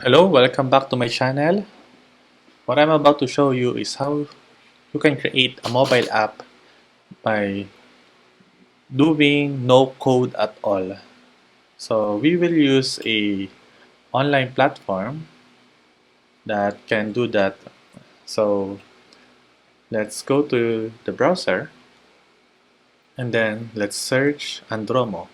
Hello, welcome back to my channel. What I'm about to show you is how you can create a mobile app by doing no code at all. So we will use a online platform that can do that. So let's go to the browser and then let's search Andromo.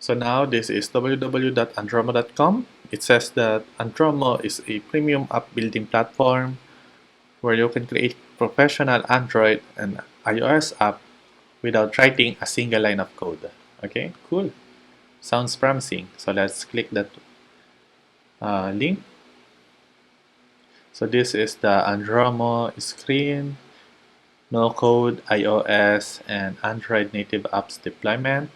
So now this is www.andromo.com. It says that Andromo is a premium app building platform where you can create professional Android and iOS app without writing a single line of code. Okay, cool. Sounds promising. So let's click that link. So this is the Andromo screen, no code, iOS, and Android native apps deployment.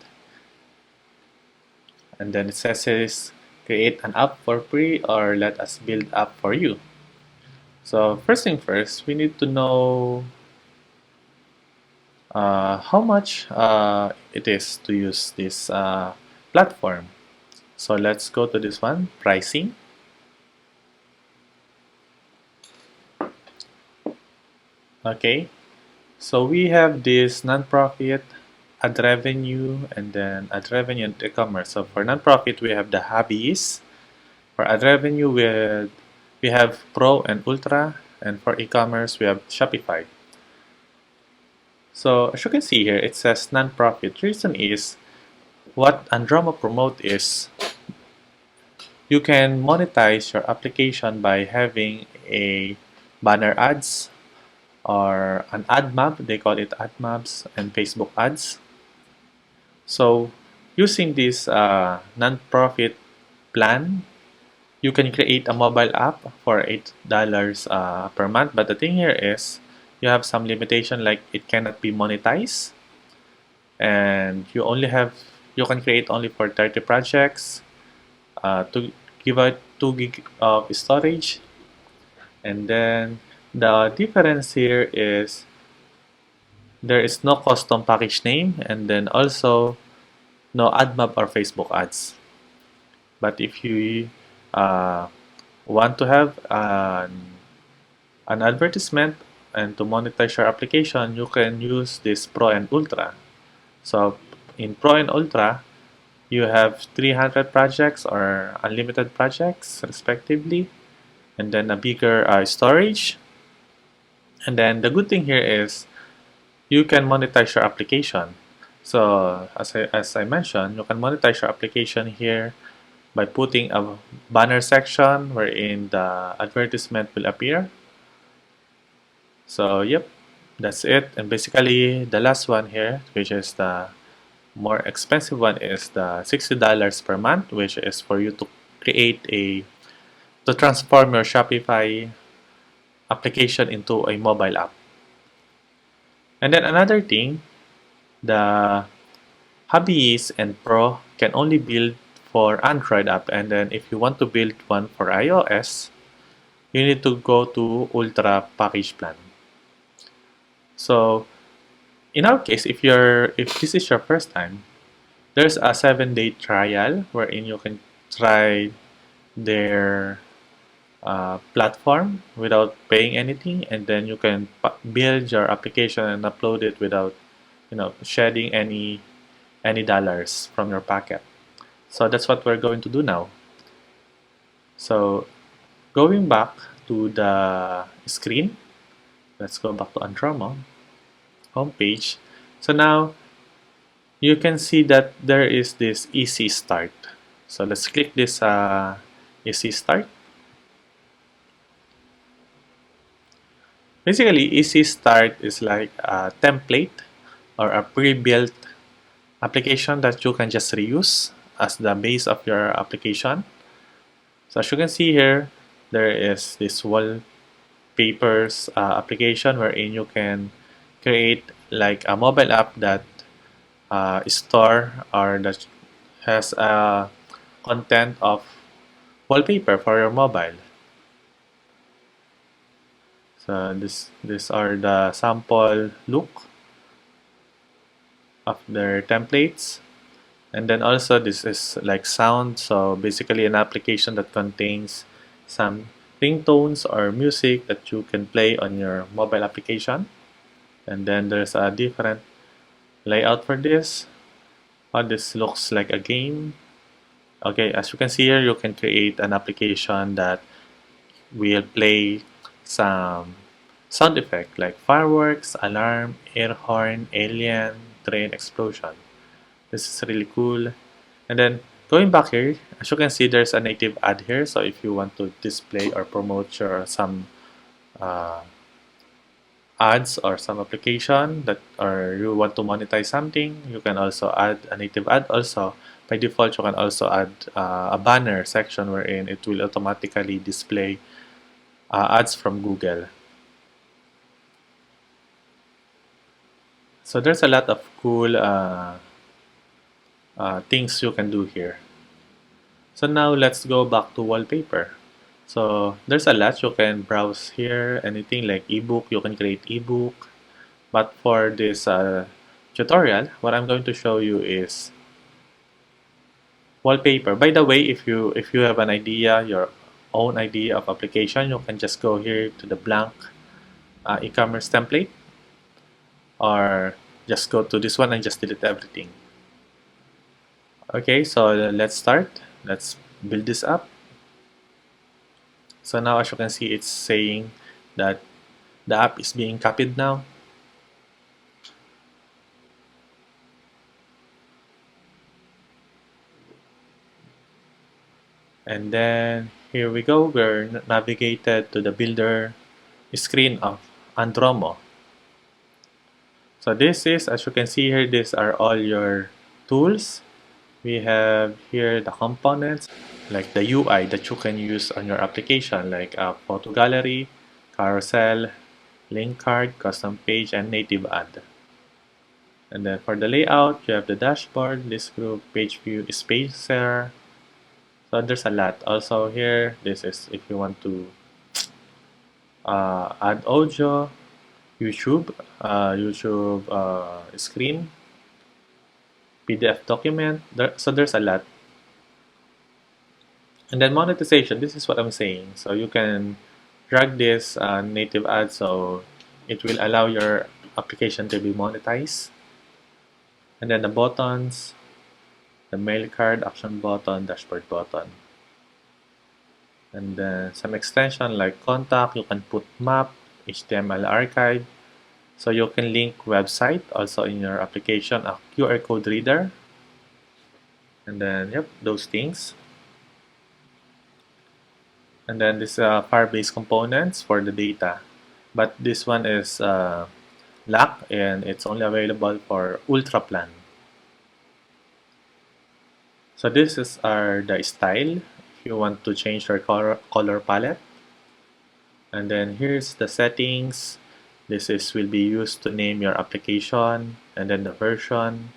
And then it says create an app for free or let us build app for you. So first thing first, we need to know how much it is to use this platform. So let's go to this one, pricing. Okay, so we have this nonprofit, ad revenue, and then ad revenue and e-commerce. So for nonprofit, we have the hobbies. For ad revenue, we have Pro and Ultra, and for e-commerce, we have Shopify. So as you can see here, it says nonprofit. Reason is what Andromo promote is you can monetize your application by having a banner ads or an ad map. They call it ad maps and Facebook ads. So using this non-profit plan, you can create a mobile app for $8 per month. But the thing here is you have some limitation like it cannot be monetized and you can create only for 30 projects to give out 2 gig of storage. And then the difference here is there is no custom package name and then also no AdMap or Facebook ads. But if you uh, want to have an advertisement and to monetize your application, you can use this Pro and Ultra. So in Pro and Ultra, you have 300 projects or unlimited projects respectively, and then a bigger storage. And then the good thing here is you can monetize your application. So as I mentioned, you can monetize your application here by putting a banner section wherein the advertisement will appear. So yep, that's it. And basically the last one here, which is the more expensive one, is the $60 per month, which is for you to create to transform your Shopify application into a mobile app. And then another thing, the Hobbies and Pro can only build for Android app, and then if you want to build one for iOS, you need to go to Ultra package plan. So in our case, if this is your first time, there's a 7-day trial wherein you can try their platform without paying anything, and then you can build your application and upload it without shedding any dollars from your pocket. So that's what we're going to do now. So going back to the screen, let's go back to Andromo homepage. So now you can see that there is this easy start. So let's click this easy start. Basically, easy start is like a template or a pre-built application that you can just reuse as the base of your application. So as you can see here, there is this wallpapers application wherein you can create like a mobile app that store or that has a content of wallpaper for your mobile. So these are the sample look of their templates, And then also this is like sound, so basically an application that contains some ringtones or music that you can play on your mobile application. And then there's a different layout for this. Oh, this looks like a game. Okay, as you can see here, you can create an application that will play some sound effect like fireworks, alarm, air horn, alien, train explosion. This is really cool. And then going back here, as you can see, there's a native ad here. So if you want to display or promote your some uh, ads or some application that or you want to monetize something, you can also add a native ad. Also, by default, you can also add a banner section wherein it will automatically display ads from Google. So there's a lot of cool things you can do here. So now let's go back to wallpaper. So there's a lot you can browse here, anything like ebook, you can create ebook. But for this tutorial, what I'm going to show you is wallpaper. By the way, if you have an idea, your own idea of application, you can just go here to the blank e-commerce template, or just go to this one and just delete everything. Okay, so let's start. Let's build this up. So now as you can see, it's saying that the app is being copied now. And then here we go. We're navigated to the builder screen of Andromo. So this is, as you can see here, these are all your tools. We have here the components, like the UI that you can use on your application, like a photo gallery, carousel, link card, custom page, and native ad. And then for the layout, you have the dashboard, list group, page view, spacer. So there's a lot. Also here, this is if you want to add audio, YouTube screen, PDF document. So there's a lot. And then monetization, this is what I'm saying. So you can drag this native ad so it will allow your application to be monetized. And then the buttons, the mail card, action button, dashboard button. And then some extension like contact, you can put map, HTML archive. So you can link website also in your application, a QR code reader. And then, yep, those things. And then this Firebase components for the data. But this one is locked and it's only available for Ultra plan. So this is the style if you want to change your color palette. And then here's the settings. This is will be used to name your application, and then the version,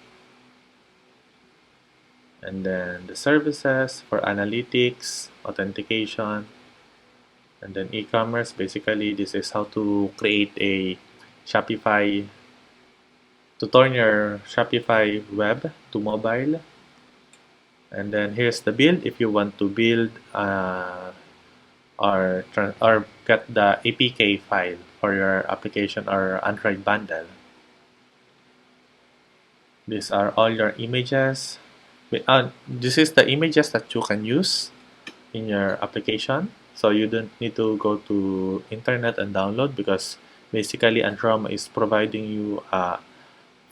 and then the services for analytics, authentication, and then e-commerce. Basically, this is how to create a Shopify, to turn your Shopify web to mobile. And then here's the build if you want to build or get the APK file for your application or Android bundle. These are all your images. This is the images that you can use in your application. So you don't need to go to internet and download, because basically Andromo is providing you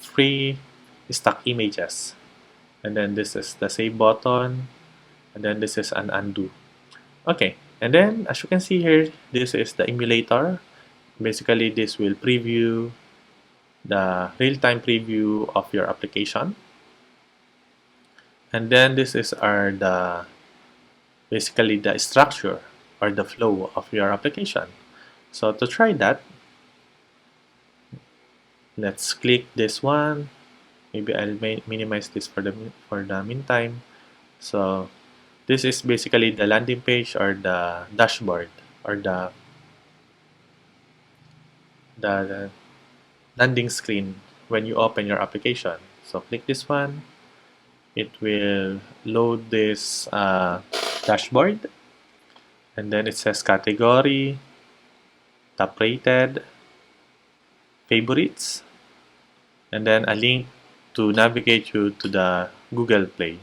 free stock images. And then this is the save button, and then this is an undo. Okay, and then as you can see here, this is the emulator. Basically, this will preview the real-time preview of your application. And then this is basically the structure or the flow of your application. So to try that, let's click this one. Maybe I'll minimize this for the meantime. So this is basically the landing page or the dashboard or the landing screen when you open your application. So click this one. it will load this dashboard, and then it says category, top rated, favorites, and then a link to navigate you to the Google Play.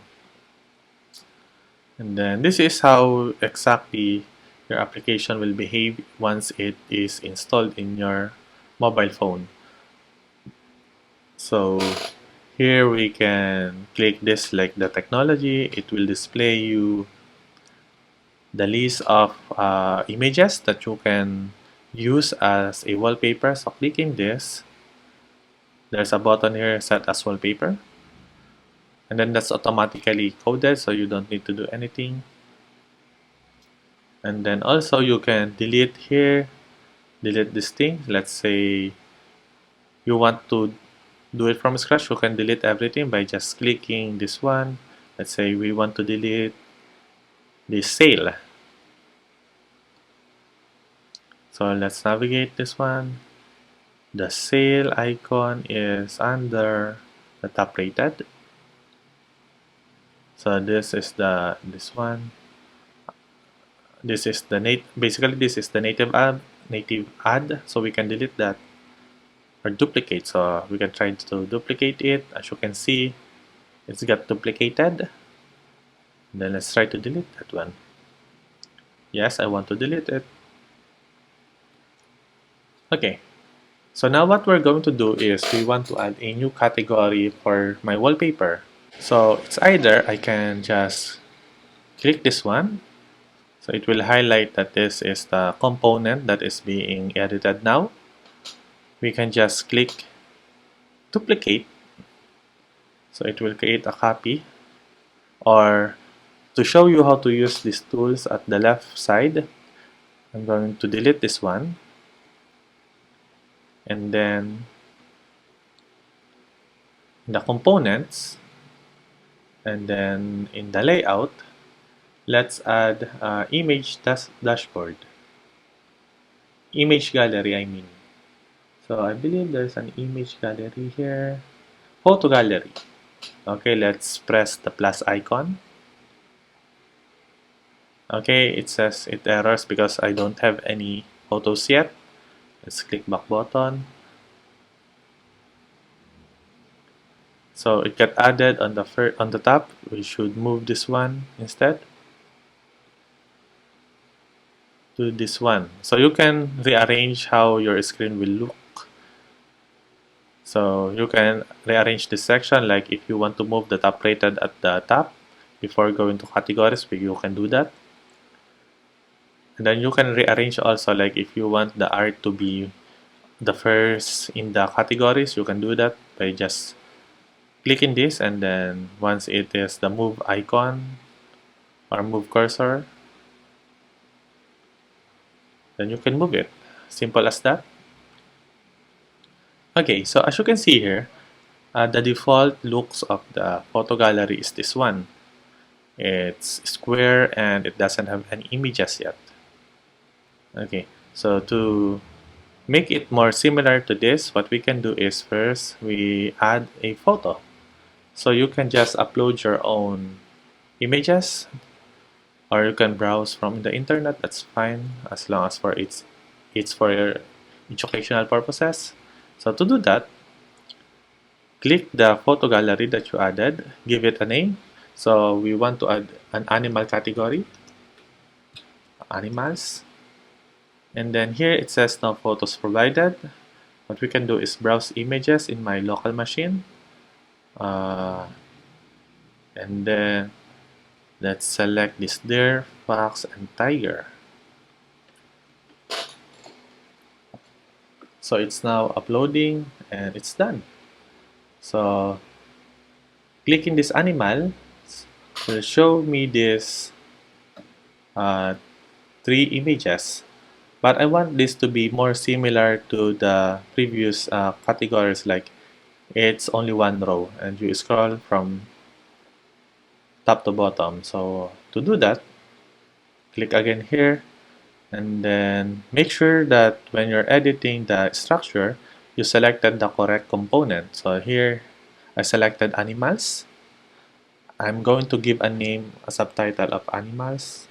And then this is how exactly your application will behave once it is installed in your mobile phone. So here we can click this like the technology. It will display you the list of images that you can use as a wallpaper. So clicking this, there's a button here set as wallpaper, and then that's automatically coded, so you don't need to do anything. And then also you can delete here, delete this thing. Let's say you want to do it from scratch, you can delete everything by just clicking this one. Let's say we want to delete this sale. So let's navigate this one. The sale icon is under the top rated. So this is this one. This is the basically this is the native ad, so we can delete that or duplicate. So we can try to duplicate it. As you can see, it's got duplicated. Then let's try to delete that one. Yes, I want to delete it. Okay, so now what we're going to do is we want to add a new category for my wallpaper. So it's either I can just click this one. So it will highlight that this is the component that is being edited now. We can just click duplicate. So it will create a copy. Or to show you how to use these tools at the left side, I'm going to delete this one. And then the components, and then in the layout, let's add image dashboard. Image gallery, I mean. So I believe there's an image gallery here. Photo gallery. Okay, let's press the plus icon. Okay, it says it errors because I don't have any photos yet. Let's click back button. So it got added on the top. We should move this one instead to this one. So you can rearrange how your screen will look. So you can rearrange this section, like if you want to move the top rated at the top before going to categories, you can do that. And then you can rearrange also, like if you want the art to be the first in the categories, you can do that by just clicking this, and then once it is the move icon or move cursor, then you can move it. Simple as that. Okay, so as you can see here, the default looks of the photo gallery is this one. It's square and it doesn't have any images yet. Okay, so to make it more similar to this, what we can do is first we add a photo. So you can just upload your own images, or you can browse from the internet. That's fine as long as it's for your educational purposes. So to do that, click the photo gallery that you added, give it a name. So we want to add an animal category, animals. And then here it says no photos provided. What we can do is browse images in my local machine. And then let's select this deer, fox, and tiger. So it's now uploading and it's done. So clicking this animal will show me this 3 images. But I want this to be more similar to the previous categories, like it's only one row and you scroll from top to bottom. So to do that, click again here, and then make sure that when you're editing the structure, you selected the correct component. So here I selected animals. I'm going to give a name, a subtitle of animals.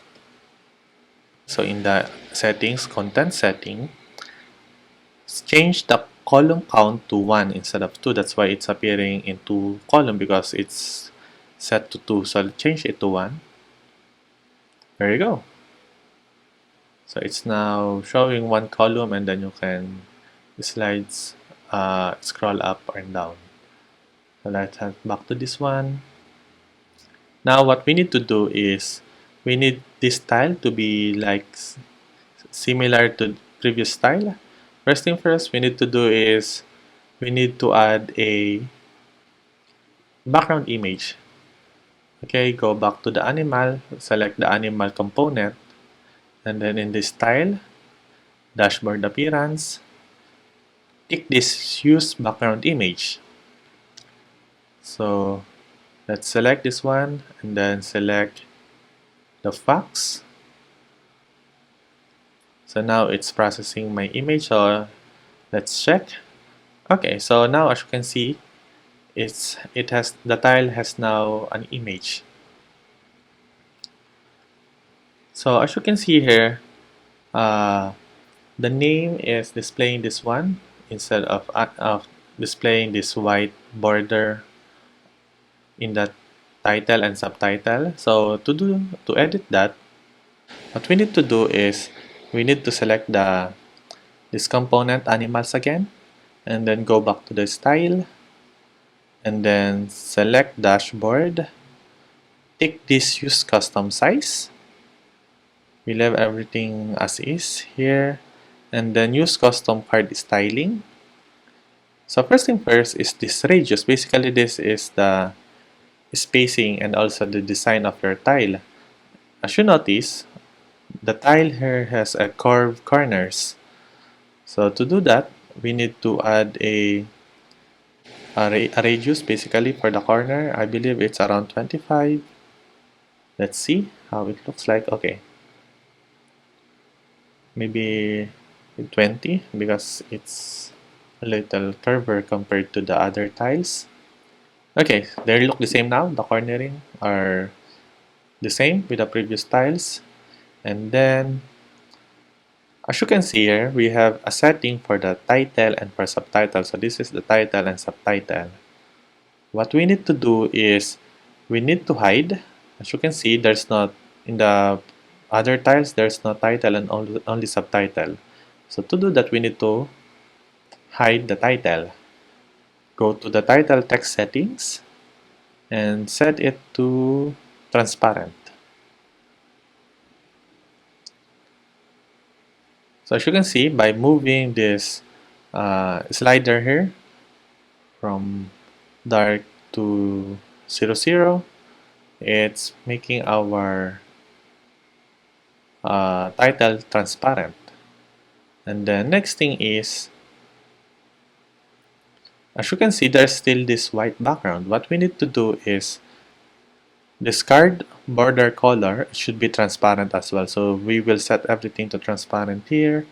So in the settings, content setting, change the column count to 1 instead of 2. That's why it's appearing in 2 column because it's set to 2. So change it to 1. There you go. So it's now showing 1 column, and then you can slides scroll up and down. So let's head back to this one. Now what we need to do is we need this style to be like similar to previous style. First thing first we need to do is we need to add a background image. Okay, go back to the animal, select the animal component, and then in this style, dashboard appearance, tick this use background image. So let's select this one and then select the fox. So now it's processing my image, so let's check. Okay, so now as you can see, the tile has now an image. So as you can see here, the name is displaying this one instead of displaying this white border in the title and subtitle. So to edit that, what we need to do is we need to select this component animals again, and then go back to the style, and then select dashboard. Tick this use custom size. We leave everything as is here, and then use custom card styling. So first thing first is this radius. Basically, this is the spacing and also the design of your tile. As you notice, the tile here has a curved corners. So to do that, we need to add a radius basically for the corner. I believe it's around 25. Let's see how it looks like. Okay, maybe 20 because it's a little curver compared to the other tiles. Okay, they look the same now. The cornering are the same with the previous tiles. And then, as you can see here, we have a setting for the title and for subtitle. So this is the title and subtitle. What we need to do is we need to hide. As you can see, there's not in the other tiles, there's no title and only subtitle. So to do that, we need to hide the title. Go to the title text settings and set it to transparent. So as you can see, by moving this slider here from dark to 00, it's making our title transparent. And the next thing is, as you can see, there's still this white background. What we need to do is discard border color. It should be transparent as well. So we will set everything to transparent here.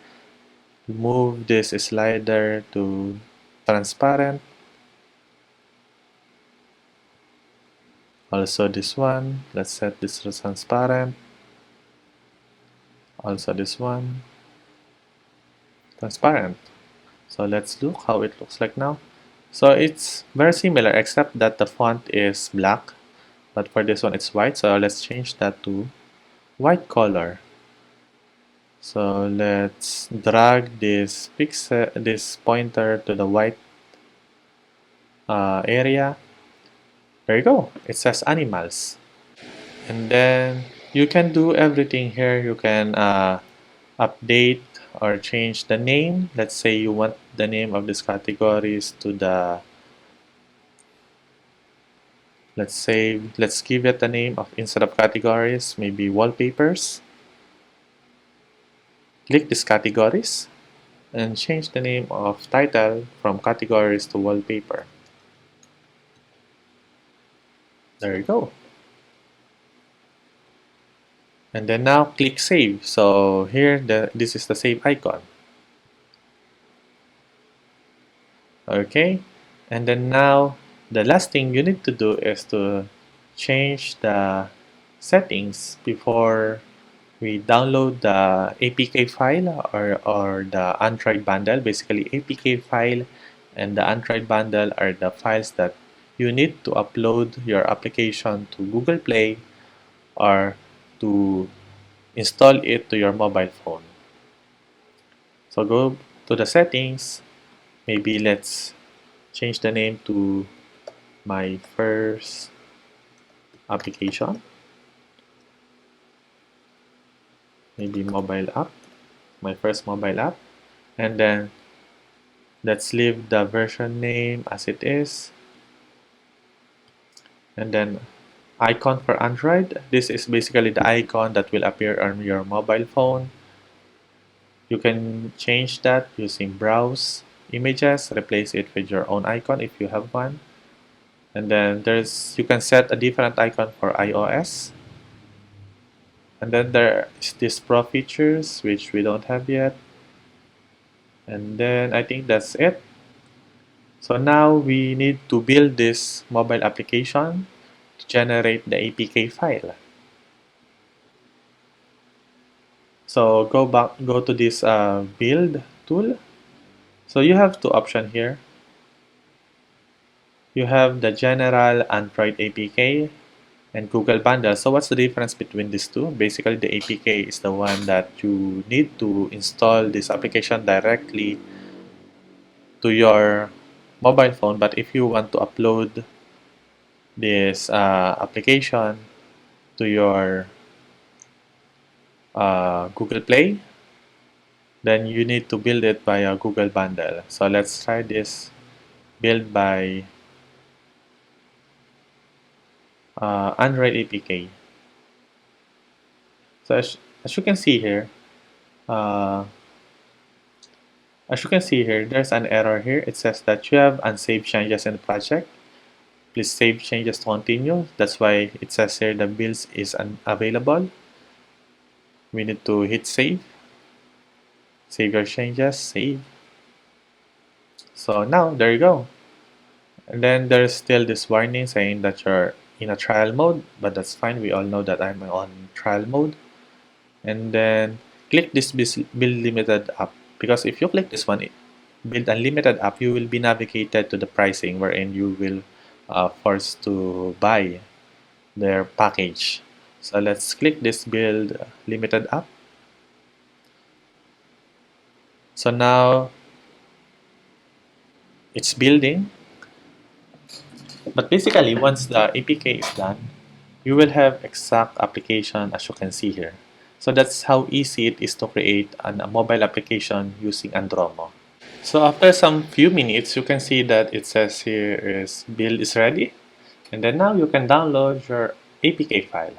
Move this slider to transparent. Also this one, let's set this to transparent. Also this one, transparent. So let's look how it looks like now. So it's very similar except that the font is black, but for this one it's white. So let's change that to white color. So let's drag this this pointer to the white area. There you go. It says animals. And then you can do everything here. You can update or change the name. Let's say you want the name of these categories to the, let's give it a name of, instead of categories, maybe wallpapers. Click these categories and change the name of title from categories to wallpaper. There you go. And then now click save. So here this is the save icon. Okay, and then now the last thing you need to do is to change the settings before we download the APK file or the Android bundle. Basically, APK file and the Android bundle are the files that you need to upload your application to Google Play or to install it to your mobile phone. So go to the settings. Maybe let's change the name to my first application. Maybe mobile app, my first mobile app. And then let's leave the version name as it is. And then icon for Android. This is basically the icon that will appear on your mobile phone. You can change that using browse images, replace it with your own icon if you have one. And then you can set a different icon for iOS. And then there is this Pro features, which we don't have yet. And then I think that's it. So now we need to build this mobile application to generate the APK file. So go to this build tool. So you have two options here. You have the general Android APK and Google Bundle. So what's the difference between these two? Basically, the APK is the one that you need to install this application directly to your mobile phone. But if you want to upload this application to your Google Play, then you need to build it via Google Bundle. So let's try this build by Android APK. So as you can see here, uh, there's an error here. It says that you have unsaved changes in the project. Please save changes to continue. That's why it says here the build is unavailable. We need to hit save. Save your changes, save. So now, there you go. And then there's still this warning saying that you're in a trial mode, but that's fine. We all know that I'm on trial mode. And then click this build limited app, because if you click this one, build unlimited app, you will be navigated to the pricing wherein you will forced to buy their package. So let's click this build limited app. So now it's building, but basically once the APK is done, you will have exact application as you can see here. So that's how easy it is to create a mobile application using Andromo. So after some few minutes, you can see that it says here is build is ready. And then now you can download your APK file.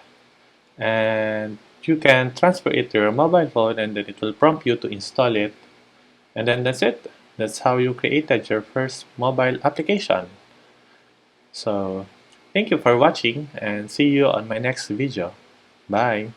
And you can transfer it to your mobile phone, and then it will prompt you to install it. And then that's it. That's how you created your first mobile application. So thank you for watching, and see you on my next video. Bye.